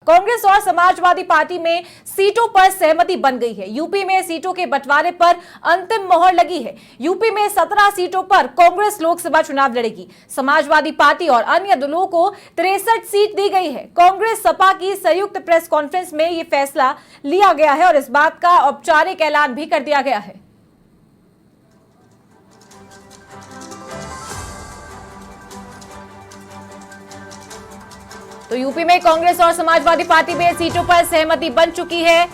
कांग्रेस और समाजवादी पार्टी में सीटों पर सहमति बन गई है। यूपी में सीटों के बंटवारे पर अंतिम मोहर लगी है। यूपी में 17 सीटों पर कांग्रेस लोकसभा चुनाव लड़ेगी। समाजवादी पार्टी और अन्य दलों को 63 सीट दी गई है। कांग्रेस सपा की संयुक्त प्रेस कॉन्फ्रेंस में यह फैसला लिया गया है और इस बात का औपचारिक ऐलान भी कर दिया गया है। तो यूपी में कांग्रेस और समाजवादी पार्टी में सीटों पर सहमति बन चुकी है।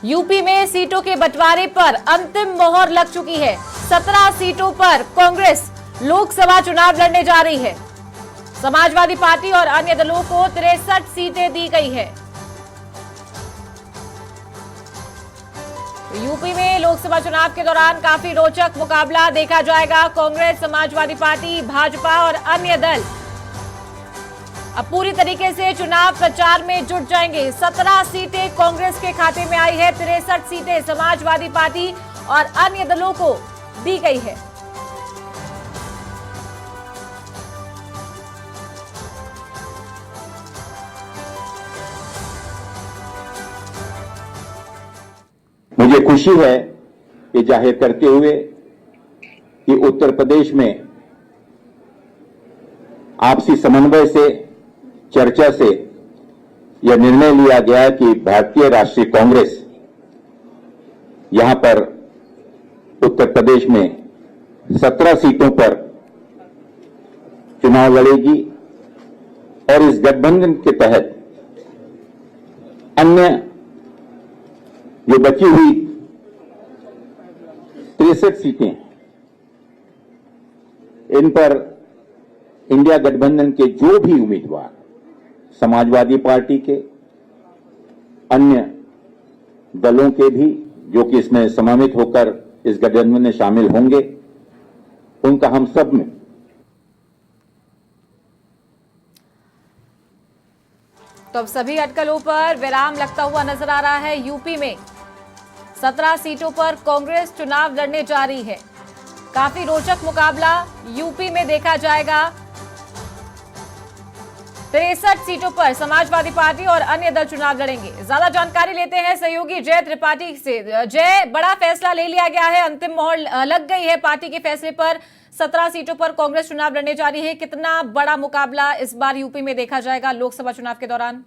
यूपी में सीटों के बंटवारे पर अंतिम मोहर लग चुकी है। 17 सीटों पर कांग्रेस लोकसभा चुनाव लड़ने जा रही है। समाजवादी पार्टी और अन्य दलों को 63 सीटें दी गई है। यूपी में लोकसभा चुनाव के दौरान काफी रोचक मुकाबला देखा जाएगा। कांग्रेस, समाजवादी पार्टी, भाजपा और अन्य दल अब पूरी तरीके से चुनाव प्रचार में जुट जाएंगे। 17 सीटें कांग्रेस के खाते में आई है, 63 सीटें समाजवादी पार्टी और अन्य दलों को दी गई है। मुझे खुशी है ये जाहिर करते हुए कि उत्तर प्रदेश में आपसी समन्वय से, चर्चा से यह निर्णय लिया गया कि भारतीय राष्ट्रीय कांग्रेस यहां पर उत्तर प्रदेश में 17 सीटों पर चुनाव लड़ेगी और इस गठबंधन के तहत अन्य जो बची हुई 63 सीटें इन पर इंडिया गठबंधन के जो भी उम्मीदवार समाजवादी पार्टी के, अन्य दलों के भी जो कि इसमें समावित होकर इस गठबंधन में शामिल होंगे, उनका हम सब में तो अब सभी अटकलों पर विराम लगता हुआ नजर आ रहा है। यूपी में 17 सीटों पर कांग्रेस चुनाव लड़ने जा रही है। काफी रोचक मुकाबला यूपी में देखा जाएगा। 63 सीटों पर समाजवादी पार्टी और अन्य दल चुनाव लड़ेंगे। ज्यादा जानकारी लेते हैं सहयोगी जय त्रिपाठी से। जय, बड़ा फैसला ले लिया गया है, अंतिम मोहर लग गई है पार्टी के फैसले पर। 17 सीटों पर कांग्रेस चुनाव लड़ने जा रही है। कितना बड़ा मुकाबला इस बार यूपी में देखा जाएगा लोकसभा चुनाव के दौरान?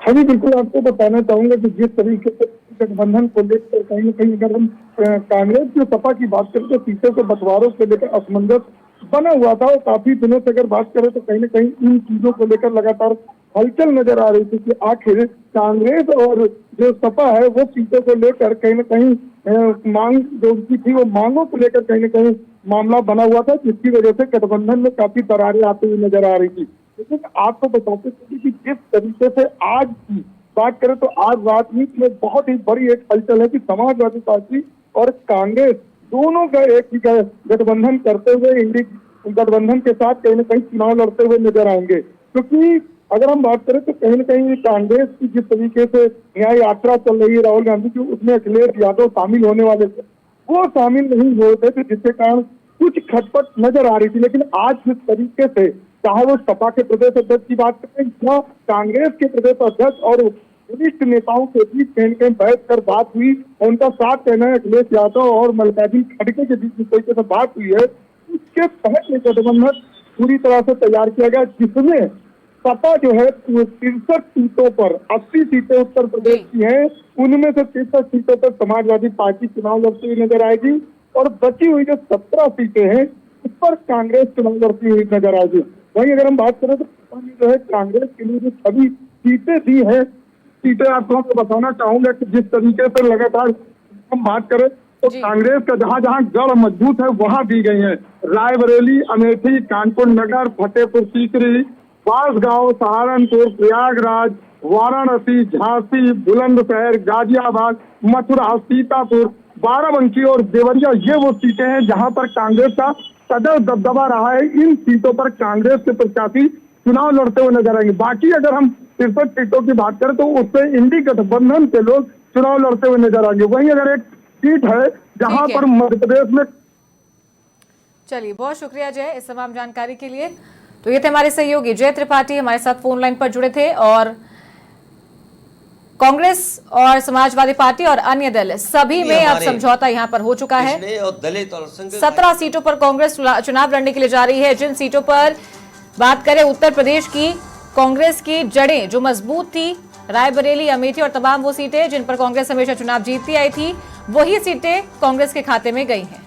हाँ जी, बिल्कुल आपको बताना चाहूंगा कि जिस तरीके से गठबंधन को लेकर कहीं न कहीं अगर हम कांग्रेस की सपा की बात करें तो सीटों के बंटवारों को लेकर असमंजस बना हुआ था और काफी दिनों से अगर बात करें तो कहीं न कहीं इन चीजों को लेकर लगातार हलचल नजर आ रही थी कि आखिर कांग्रेस और जो सपा है वो सीटों को लेकर कहीं न कहीं मांग जो उनकी थी वो मांगों को लेकर कहीं न कहीं मामला बना हुआ था, जिसकी वजह से गठबंधन में काफी दरारें आती हुई नजर आ रही थी। लेकिन आपको बताते थे कि जिस तरीके से आज की बात करें तो आज राजनीति में बहुत ही बड़ी एक हलचल है कि समाजवादी पार्टी और कांग्रेस दोनों का एक ही गठबंधन करते हुए इंडी गठबंधन के साथ कहीं न कहीं चुनाव लड़ते हुए नजर आएंगे। क्योंकि अगर हम बात करें तो कहीं न कहीं कांग्रेस की जिस तरीके से न्याय यात्रा चल रही है राहुल गांधी की, उसमें अखिलेश यादव शामिल होने वाले थे, वो शामिल नहीं हुए थे, तो जिसके कारण कुछ खटपट नजर आ रही थी। लेकिन आज जिस तरीके से चाहे वो सपा के प्रदेश अध्यक्ष की बात करें या कांग्रेस के प्रदेश अध्यक्ष और वरिष्ठ नेताओं के बीच कहीं कहीं बैठ कर बात हुई, उनका साथ कहना है अखिलेश यादव और मल्लिकार्जुन खड़गे के बीच जिस तरीके से बात हुई है, उसके तहत एक गठबंधन पूरी तरह से तैयार किया गया, जिसमें सपा जो है 63 सीटों पर 80 सीटें उत्तर प्रदेश की हैं, उनमें से 63 सीटों पर समाजवादी पार्टी चुनाव लड़ती हुई नजर आएगी और बची हुई जो 17 सीटें हैं उस पर कांग्रेस चुनाव लड़ती हुई नजर आएगी। वहीं अगर हम बात करें तो जो है कांग्रेस के लिए जो सभी सीटें दी है, सीटें आपको बताना चाहूंगा कि जिस तरीके से लगातार हम बात करें तो कांग्रेस का जहां जहां गढ़ मजबूत है वहां दी गई है। रायबरेली, अमेठी, कानपुर नगर, फतेहपुर सीकरी, बांसगांव, सहारनपुर, प्रयागराज, वाराणसी, झांसी, बुलंदशहर, गाजियाबाद, मथुरा, सीतापुर, बाराबंकी और देवरिया, ये वो सीटें हैं जहां पर कांग्रेस का सदर दबदबा रहा है। इन सीटों पर कांग्रेस के प्रत्याशी चुनाव लड़ते हुए नजर आएंगे। बाकी अगर हम 63 सीटों की बात करें तो उससे इंडी गठबंधन के लोग चुनाव लड़ते हुए नजर आएंगे। वहीं अगर एक सीट है जहां पर मध्य प्रदेश में। चलिए, बहुत शुक्रिया जय इस तमाम जानकारी के लिए। तो ये थे हमारे सहयोगी जय त्रिपाठी, हमारे साथ फोन लाइन पर जुड़े थे। और कांग्रेस और समाजवादी पार्टी और अन्य दल सभी में अब समझौता यहां पर हो चुका है। 17 सीटों पर कांग्रेस चुनाव लड़ने के लिए जा रही है। जिन सीटों पर बात करें उत्तर प्रदेश की, कांग्रेस की जड़ें जो मजबूत थी, रायबरेली, अमेठी और तमाम वो सीटें जिन पर कांग्रेस हमेशा चुनाव जीतती आई थी, वही सीटें कांग्रेस के खाते में गई हैं।